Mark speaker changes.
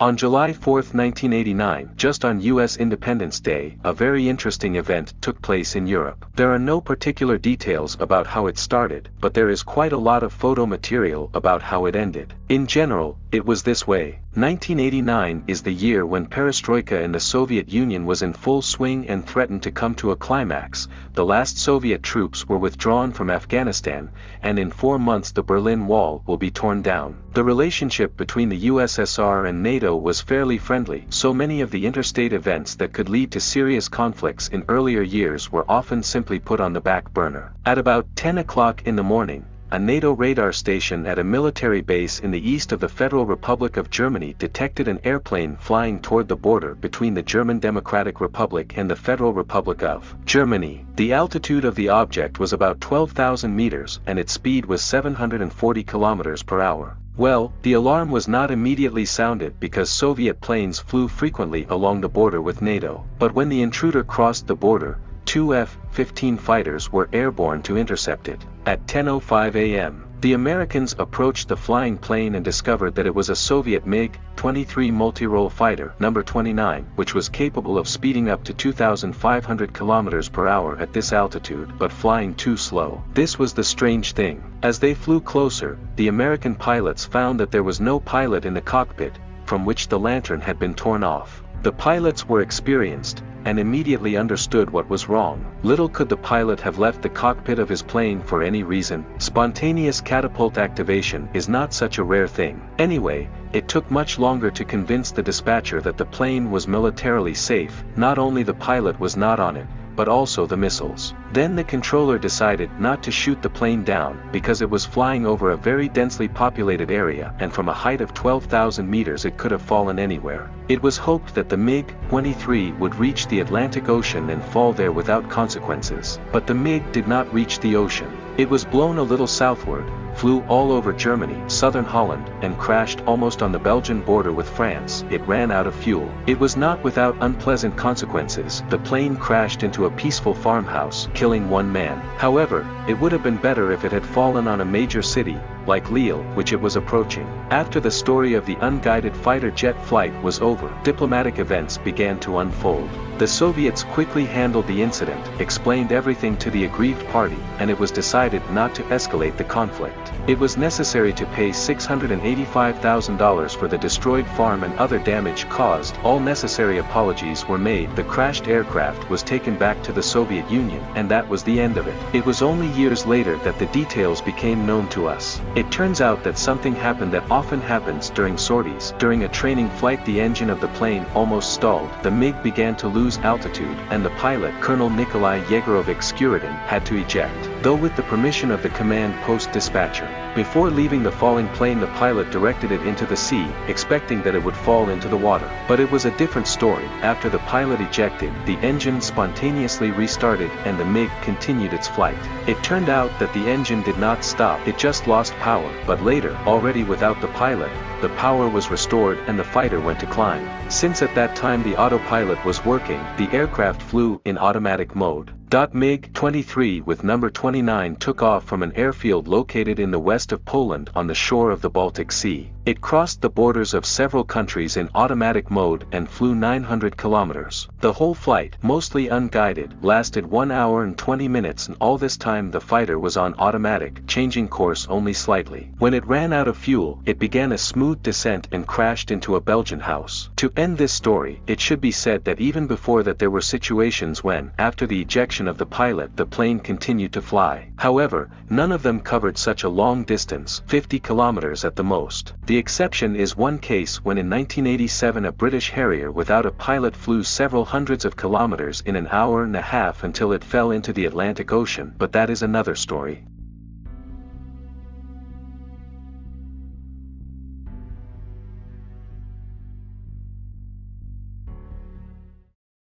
Speaker 1: On July 4, 1989, just on U.S. Independence Day, a very interesting event took place in Europe. There are no particular details about how it started, but there is quite a lot of photo material about how it ended. In general, it was this way. 1989 is the year when perestroika in the Soviet Union was in full swing and threatened to come to a climax. The last Soviet troops were withdrawn from Afghanistan, and in 4 months the Berlin Wall will be torn down. The relationship between the USSR and NATO was fairly friendly, so many of the interstate events that could lead to serious conflicts in earlier years were often simply put on the back burner. At about 10 o'clock in the morning, a NATO radar station at a military base in the east of the Federal Republic of Germany detected an airplane flying toward the border between the German Democratic Republic and the Federal Republic of Germany. The altitude of the object was about 12,000 meters and its speed was 740 kilometers per hour. Well, the alarm was not immediately sounded because Soviet planes flew frequently along the border with NATO. But when the intruder crossed the border, 2 F-15 fighters were airborne to intercept it. At 10:05 a.m., the Americans approached the flying plane and discovered that it was a Soviet MiG-23 multi-role fighter, number 29, which was capable of speeding up to 2,500 kilometers per hour at this altitude but flying too slow. This was the strange thing. As they flew closer, the American pilots found that there was no pilot in the cockpit, from which the lantern had been torn off. The pilots were experienced, and immediately understood what was wrong. Little could the pilot have left the cockpit of his plane for any reason. Spontaneous catapult activation is not such a rare thing. Anyway, it took much longer to convince the dispatcher that the plane was militarily safe. Not only the pilot was not on it, but also the missiles. Then the controller decided not to shoot the plane down because it was flying over a very densely populated area and from a height of 12,000 meters it could have fallen anywhere. It was hoped that the MiG-23 would reach the Atlantic Ocean and fall there without consequences. But the MiG did not reach the ocean. It was blown a little southward, flew all over Germany, southern Holland, and crashed almost on the Belgian border with France. It ran out of fuel. It was not without unpleasant consequences. The plane crashed into a peaceful farmhouse, killing 1 man. However, it would have been better if it had fallen on a major city, like Lille, which it was approaching. After the story of the unguided fighter jet flight was over, diplomatic events began to unfold. The Soviets quickly handled the incident, explained everything to the aggrieved party, and it was decided not to escalate the conflict. It was necessary to pay $685,000 for the destroyed farm and other damage caused. All necessary apologies were made. The crashed aircraft was taken back to the Soviet Union, and that was the end of it. It was only years later that the details became known to us. It turns out that something happened that often happens during sorties. During a training flight, the engine of the plane almost stalled. The MiG began to lose altitude, and the pilot, Colonel Nikolai Yegorovich Skuridin, had to eject, though with the permission of the command post dispatcher. Before leaving the falling plane, the pilot directed it into the sea, expecting that it would fall into the water. But it was a different story. After the pilot ejected, the engine spontaneously restarted and the MiG continued its flight. It turned out that the engine did not stop, it just lost power. But later, already without the pilot, the power was restored and the fighter went to climb. Since at that time the autopilot was working, the aircraft flew in automatic mode. MiG-23 with number 29 took off from an airfield located in the west of Poland on the shore of the Baltic Sea. It crossed the borders of several countries in automatic mode and flew 900 kilometers. The whole flight, mostly unguided, lasted 1 hour and 20 minutes, and all this time the fighter was on automatic, changing course only slightly. When it ran out of fuel, it began a smooth descent and crashed into a Belgian house. To end this story, it should be said that even before that there were situations when, after the ejection of the pilot, the plane continued to fly. However, none of them covered such a long distance, 50 kilometers at the most. The exception is one case when in 1987 a British Harrier without a pilot flew several hundreds of kilometers in an hour and a half until it fell into the Atlantic Ocean, but that is another story.